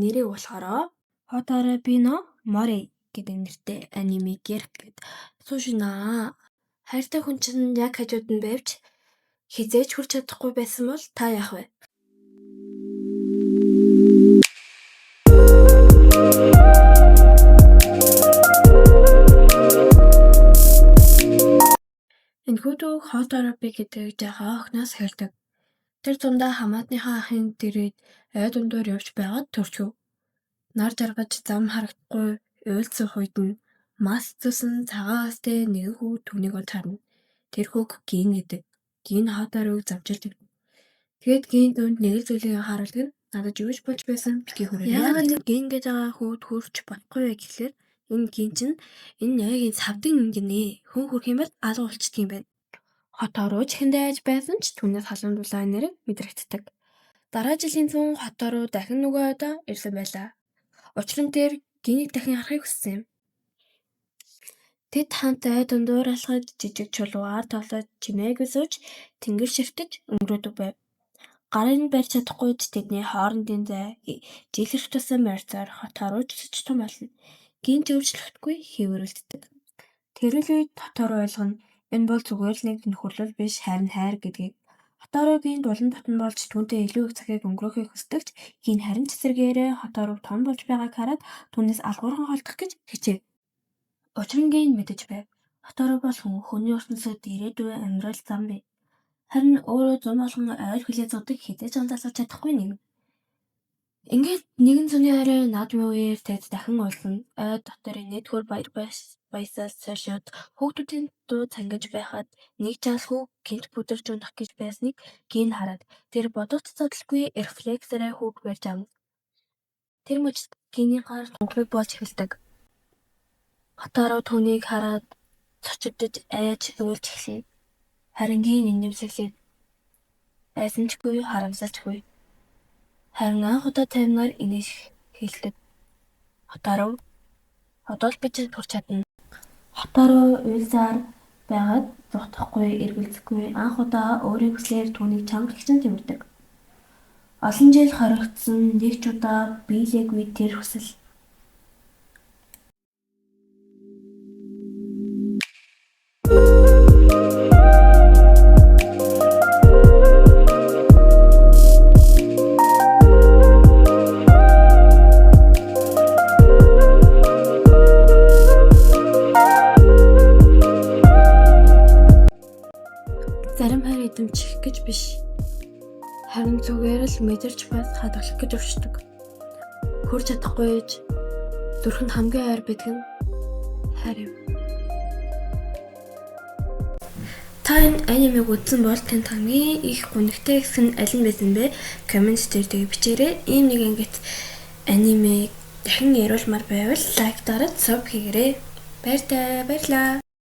Нэрээ болохоор Хотаробино Мори гэдэг нэртэй аниме гэрх гэд суушнаа. Хайртай хүн чинь яг хажууд нь байвч хизээж хүрч чадахгүй байсан бол та яах вэ? Энэхүү дүү Хотароби гэдэг жаахан охиноос хэрдэг. Тэр дундаа хамаатныхаа ахын дэрээд ой дундуур явж байгаад төрчихөв. Нар жаргаж зам харагдахгүй уйлцах үед нь мас зүсэн цагаан астай нэгэн хүү түүнийг олж харна. Тэр хүүг Гин гэдэг. Гин Хотароог завжилдаг. Тэгээд Гин дүнд нэг л зүйлийг харуулдаг нь надад юу ч болж байсан битгий хүрээ. Яагаад Гин гэж байгаа хүүд хүрч болохгүй вэ гэхлээр энэ Гин чинь энэ ноёгийн савдын гинэ. Хүн хүрх юм бол алга болчихдөг юм байна. Хотароо чихэндээ айж байсан ч түүнээс халамжлаа нэрийг мэдрэгддэг. Дараа жилийн цун Хотароо дахин нөгөө ойдоо ирсэн байлаа. Учир нь тэр Гинийг дахин харахыг хүссэн юм. Тэд хамт ой дундуур алхаж жижиг чулуугаар тоглож чимээг өсөж тэнгэр ширтэж өнгөрөөдөг байв. Гарыг барьж чадахгүй ч тэдний хоорондын зай жилэрх тусан морьцоор Хотароо жисэж том болно. Гин зөвжлөхдгүй хэвэрүүлдэг. Тэрүүл үед Хотароо ойлгоно. Энэ бол зүгээр л нэг нөхөрлөл биш харин хайр гэдгийг. Хотароогийн дулан дотн болж түүнтэй илүү их цагийг өнгөрөөхийг хүсдэгч Гин харин ч эсэргээрээ Хотароо том болж байгааг хараад түүнээс алгуурхан холдох гэж хичээв. Учир нь Гин мэдэж байв. Хотароо бол хүний ертөнцид ирээдүйн амьдрал зам бий. Харин өөрөө зам болгон ойл хүлээ зудаг хідэж анзаалж чадахгүй нэг. Ингээд нэгэн зуны орой наадмын үеэр тэд дахин уулзна. Ой дотор нийтгүүр баясаас цаашаад хүүхдүүдийн дуу цангаж байхад нэг жаал хүү гинт бүдэрч унах гэж байсныг Гин хараад тэр бодох цоцолгүй рефлексээрээ хүүг барьж авна. Тэр мөчид Гиний гар тунхыг болж эхэлдэг. Хотароо түүнийг хараад цочигдож айж уйлж эхлэв. Харин Гин инээмсэглээд айсанчгүй харамсалжгүй. Харин анх удаа таймнаар инээж хэлдэг. Хотароо одоо л би ч хүрч чадна. Хотароо уйлзаар байгаад зогтохгүй эргэлзэхгүй анх удаа өөрийн хүслээр түүнийг чанга гихчин тэмэрдэг. Олон жил хоригдсон нэг ч удаа биелээгүй тэр хүсэл. Зарим хайр эдэмчих гэж биш. Харин зүгээр л мэдэрч бас хадгалах гэж өвчдөг. Хүрч чадахгүйж зүрхэнд хамгийн ойр байдаг нь хайр юм. Та энэ анимыг үзсэн бол танд хамгийн их гонигтай хэсэг нь аль нь байсан бэ? Коммент дээр бичээрэй. Ийм нэг ангит анимыг дахин яруулмаар байвал лайк дараад суб хийгээрэй. Баярлалаа.